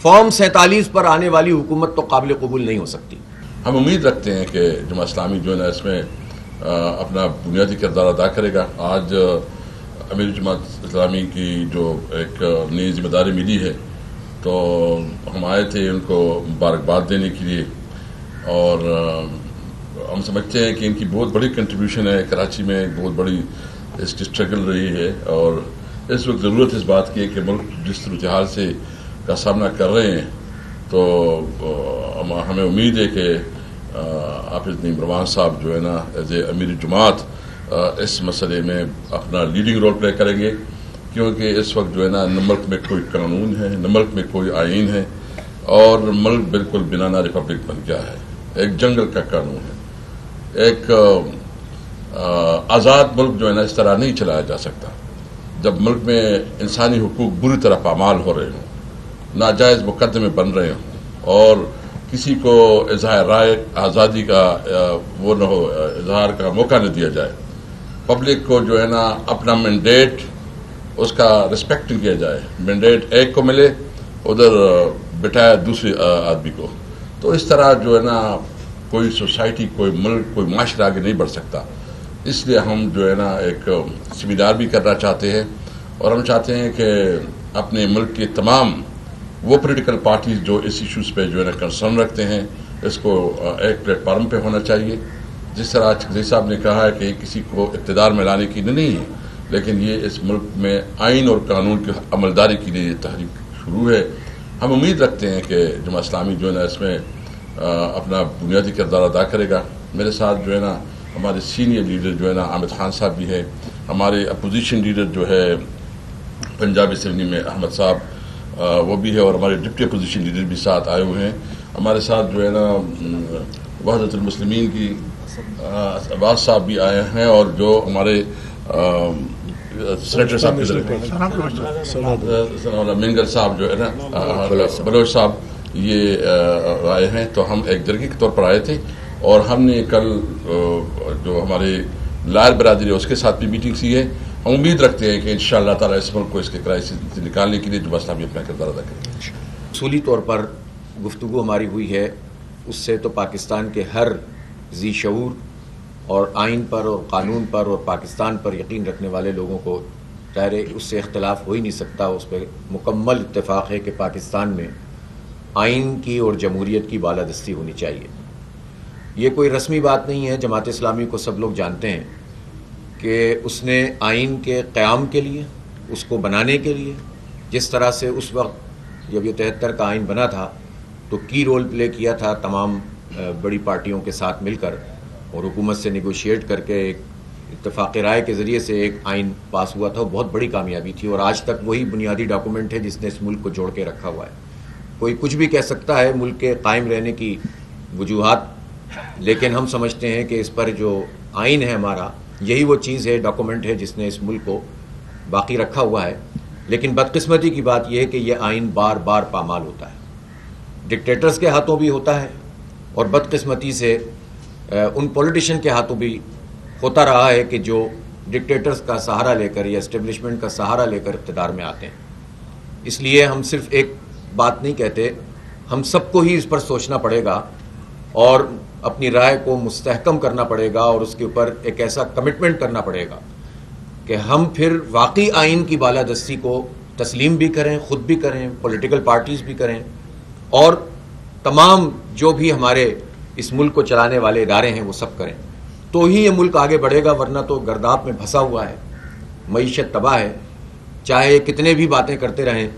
Form 47 پر آنے والی حکومت تو قابل قبول نہیں ہو سکتی. ہم امید رکھتے ہیں کہ جماعت اسلامی جو ہے نا اس میں اپنا بنیادی کردار ادا کرے گا. آج امیر جماعت اسلامی کی جو ایک نئی ذمہ داری ملی ہے تو ہم آئے تھے ان کو مبارکباد دینے کے لیے، اور ہم سمجھتے ہیں کہ ان کی بہت بڑی کنٹریبیوشن ہے. کراچی میں ایک بہت بڑی اس کی اسٹرگل رہی ہے، اور اس وقت ضرورت اس بات کی ہے کہ ملک جس صورتحال سے کا سامنا کر رہے ہیں تو ہمیں امید ہے کہ حافظ نعیم روان صاحب جو ہے نا ایز اے امیر جماعت اس مسئلے میں اپنا لیڈنگ رول پلے کریں گے، کیونکہ اس وقت جو ہے نا نہ ملک میں کوئی قانون ہے، نہ ملک میں کوئی آئین ہے، اور ملک بالکل بنانا ریپبلک بن گیا ہے. ایک جنگل کا قانون ہے. ایک آزاد ملک جو ہے نا اس طرح نہیں چلایا جا سکتا جب ملک میں انسانی حقوق بری طرح پامال ہو رہے ہوں، ناجائز مقدمے بن رہے ہوں، اور کسی کو اظہار رائے آزادی کا وہ نہ ہو، اظہار کا موقع نہ دیا جائے، پبلک کو جو ہے نا اپنا مینڈیٹ اس کا رسپیکٹ کیا جائے. مینڈیٹ ایک کو ملے، ادھر بٹھایا دوسرے آدمی کو. تو اس طرح جو ہے نا کوئی سوسائٹی، کوئی ملک، کوئی معاشرہ آگے نہیں بڑھ سکتا. اس لیے ہم جو ہے نا ایک سیمینار بھی کرنا چاہتے ہیں، اور ہم چاہتے ہیں کہ اپنے ملک کے تمام وہ پولیٹیکل پارٹیز جو اس ایشوز پہ جو ہے نا کنسرن رکھتے ہیں، اس کو ایک پلیٹ فارم پہ ہونا چاہیے. جس طرح جی صاحب نے کہا ہے کہ کسی کو اقتدار میں لانے کی نہیں ہے، لیکن یہ اس ملک میں آئین اور قانون کی عملداری کے لیے یہ تحریک شروع ہے. ہم امید رکھتے ہیں کہ جماعت اسلامی جو ہے نا اس میں اپنا بنیادی کردار ادا کرے گا. میرے ساتھ جو ہے نا ہمارے سینئر لیڈر جو ہے نا عامر خان صاحب بھی ہے، ہمارے اپوزیشن لیڈر جو ہے پنجاب اسمبلی میں احمد صاحب وہ بھی ہے، اور ہمارے ڈپٹی اپوزیشن لیڈر بھی ساتھ آئے ہوئے ہیں. ہمارے ساتھ جو ہے نا وحدت المسلمین کی عباس صاحب بھی آئے ہیں، اور جو ہمارے سینیٹر صاحب منگر صاحب جو ہے نا بلوچ صاحب یہ آئے ہیں. تو ہم ایک جرگے کے طور پر آئے تھے، اور ہم نے کل جو ہمارے لائر برادری ہے اس کے ساتھ بھی میٹنگ کی ہے. ہم امید رکھتے ہیں کہ انشاءاللہ تعالیٰ اس ملک کو اس کے کرائسس سے نکالنے کے لیے جماعت اسلامی اپنا کردار ادا کرے گی. اصولی طور پر گفتگو ہماری ہوئی ہے، اس سے تو پاکستان کے ہر ذی شعور اور آئین پر اور قانون پر اور پاکستان پر یقین رکھنے والے لوگوں کو ظاہر ہے اس سے اختلاف ہو ہی نہیں سکتا. اس پہ مکمل اتفاق ہے کہ پاکستان میں آئین کی اور جمہوریت کی بالادستی ہونی چاہیے. یہ کوئی رسمی بات نہیں ہے. جماعت اسلامی کو سب لوگ جانتے ہیں کہ اس نے آئین کے قیام کے لیے، اس کو بنانے کے لیے، جس طرح سے اس وقت جب یہ 73 کا آئین بنا تھا تو کی رول پلے کیا تھا تمام بڑی پارٹیوں کے ساتھ مل کر، اور حکومت سے نیگوشیٹ کر کے ایک اتفاق رائے کے ذریعے سے ایک آئین پاس ہوا تھا. وہ بہت بڑی کامیابی تھی، اور آج تک وہی بنیادی ڈاکومنٹ ہے جس نے اس ملک کو جوڑ کے رکھا ہوا ہے. کوئی کچھ بھی کہہ سکتا ہے ملک کے قائم رہنے کی وجوہات، لیکن ہم سمجھتے ہیں کہ اس پر جو آئین ہے ہمارا، یہی وہ چیز ہے، ڈاکومنٹ ہے جس نے اس ملک کو باقی رکھا ہوا ہے. لیکن بدقسمتی کی بات یہ ہے کہ یہ آئین بار بار پامال ہوتا ہے. ڈکٹیٹرز کے ہاتھوں بھی ہوتا ہے، اور بدقسمتی سے ان پولیٹیشین کے ہاتھوں بھی ہوتا رہا ہے کہ جو ڈکٹیٹرز کا سہارا لے کر یا اسٹیبلشمنٹ کا سہارا لے کر اقتدار میں آتے ہیں. اس لیے ہم صرف ایک بات نہیں کہتے، ہم سب کو ہی اس پر سوچنا پڑے گا اور اپنی رائے کو مستحکم کرنا پڑے گا، اور اس کے اوپر ایک ایسا کمٹمنٹ کرنا پڑے گا کہ ہم پھر واقعی آئین کی بالادستی کو تسلیم بھی کریں، خود بھی کریں، پولیٹیکل پارٹیز بھی کریں، اور تمام جو بھی ہمارے اس ملک کو چلانے والے ادارے ہیں وہ سب کریں. تو ہی یہ ملک آگے بڑھے گا، ورنہ تو گرداب میں پھنسا ہوا ہے، معیشت تباہ ہے. چاہے کتنے بھی باتیں کرتے رہیں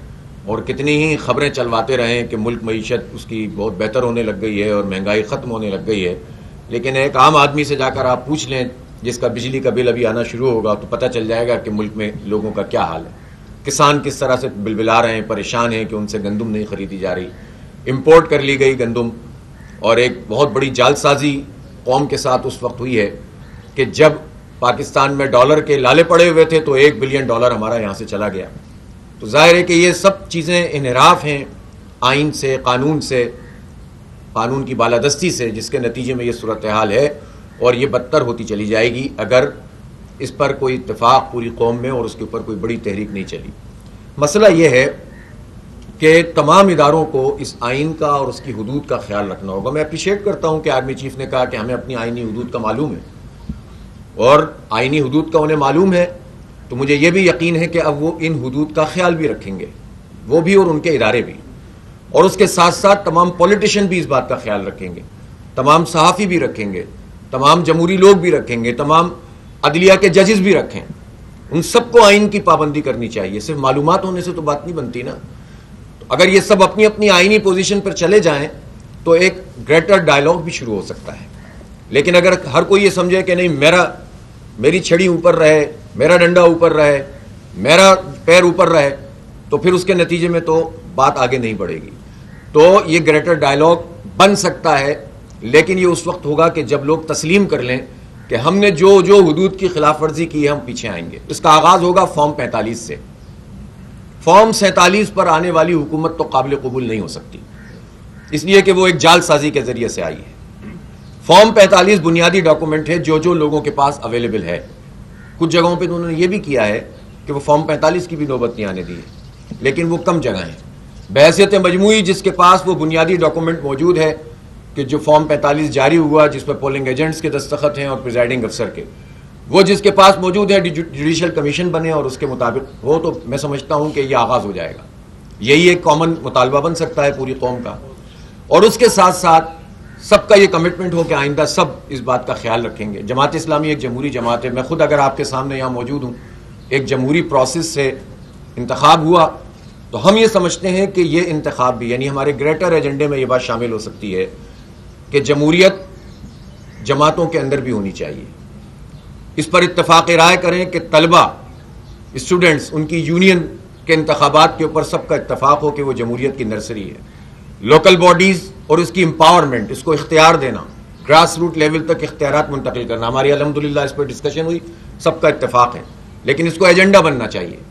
اور کتنی ہی خبریں چلواتے رہیں کہ ملک معیشت اس کی بہت بہتر ہونے لگ گئی ہے اور مہنگائی ختم ہونے لگ گئی ہے، لیکن ایک عام آدمی سے جا کر آپ پوچھ لیں جس کا بجلی کا بل ابھی آنا شروع ہوگا تو پتہ چل جائے گا کہ ملک میں لوگوں کا کیا حال ہے. کسان کس طرح سے بلبلا رہے ہیں، پریشان ہیں کہ ان سے گندم نہیں خریدی جا رہی، امپورٹ کر لی گئی گندم. اور ایک بہت بڑی جال سازی قوم کے ساتھ اس وقت ہوئی ہے کہ جب پاکستان میں ڈالر کے لالے پڑے ہوئے تھے تو $1 بلین ہمارا یہاں سے چلا گیا. تو ظاہر ہے کہ یہ سب چیزیں انحراف ہیں آئین سے، قانون سے، قانون کی بالادستی سے، جس کے نتیجے میں یہ صورتحال ہے، اور یہ بدتر ہوتی چلی جائے گی اگر اس پر کوئی اتفاق پوری قوم میں اور اس کے اوپر کوئی بڑی تحریک نہیں چلی. مسئلہ یہ ہے کہ تمام اداروں کو اس آئین کا اور اس کی حدود کا خیال رکھنا ہوگا. میں اپریشیٹ کرتا ہوں کہ آرمی چیف نے کہا کہ ہمیں اپنی آئینی حدود کا معلوم ہے، اور آئینی حدود کا انہیں معلوم ہے، تو مجھے یہ بھی یقین ہے کہ اب وہ ان حدود کا خیال بھی رکھیں گے، وہ بھی اور ان کے ادارے بھی، اور اس کے ساتھ ساتھ تمام پولیٹیشین بھی اس بات کا خیال رکھیں گے، تمام صحافی بھی رکھیں گے، تمام جمہوری لوگ بھی رکھیں گے، تمام عدلیہ کے ججز بھی رکھیں. ان سب کو آئین کی پابندی کرنی چاہیے. صرف معلومات ہونے سے تو بات نہیں بنتی نا. اگر یہ سب اپنی اپنی آئینی پوزیشن پر چلے جائیں تو ایک گریٹر ڈائلاگ بھی شروع ہو سکتا ہے. لیکن اگر ہر کوئی یہ سمجھے کہ نہیں میری چھڑی اوپر رہے، میرا ڈنڈا اوپر رہے، میرا پیر اوپر رہے، تو پھر اس کے نتیجے میں تو بات آگے نہیں بڑھے گی. تو یہ گریٹر ڈائلاگ بن سکتا ہے، لیکن یہ اس وقت ہوگا کہ جب لوگ تسلیم کر لیں کہ ہم نے جو حدود کی خلاف ورزی کی ہے ہم پیچھے آئیں گے. اس کا آغاز ہوگا فارم 45 سے. فارم 47 پر آنے والی حکومت تو قابل قبول نہیں ہو سکتی، اس لیے کہ وہ ایک جال سازی کے ذریعے سے آئی ہے. فارم 45 بنیادی ڈاکومنٹ ہے جو لوگوں کے پاس اویلیبل ہے. کچھ جگہوں پہ تو انہوں نے یہ بھی کیا ہے کہ وہ فارم 45 کی بھی نوبت نہیں آنے دی ہے، لیکن وہ کم جگہ ہیں. بحیثیت مجموعی جس کے پاس وہ بنیادی ڈاکومنٹ موجود ہے کہ جو فارم 45 جاری ہوا جس پر پولنگ ایجنٹس کے دستخط ہیں اور پریزائڈنگ افسر کے، وہ جس کے پاس موجود ہے جوڈیشل کمیشن بنے اور اس کے مطابق ہو، تو میں سمجھتا ہوں کہ یہ آغاز ہو جائے گا. یہی ایک کامن مطالبہ بن سکتا ہے پوری قوم کا، اور اس کے ساتھ ساتھ سب کا یہ کمٹمنٹ ہو کہ آئندہ سب اس بات کا خیال رکھیں گے. جماعت اسلامی ایک جمہوری جماعت ہے. میں خود اگر آپ کے سامنے یہاں موجود ہوں، ایک جمہوری پروسیس سے انتخاب ہوا، تو ہم یہ سمجھتے ہیں کہ یہ انتخاب بھی، یعنی ہمارے گریٹر ایجنڈے میں یہ بات شامل ہو سکتی ہے کہ جمہوریت جماعتوں کے اندر بھی ہونی چاہیے. اس پر اتفاق رائے کریں کہ طلبہ، اسٹوڈنٹس، ان کی یونین کے انتخابات کے اوپر سب کا اتفاق ہو کہ وہ جمہوریت کی نرسری ہے. لوکل باڈیز اور اس کی امپاورمنٹ، اس کو اختیار دینا، گراس روٹ لیول تک اختیارات منتقل کرنا، ہماری الحمدللہ اس پر ڈسکشن ہوئی، سب کا اتفاق ہے، لیکن اس کو ایجنڈا بننا چاہیے.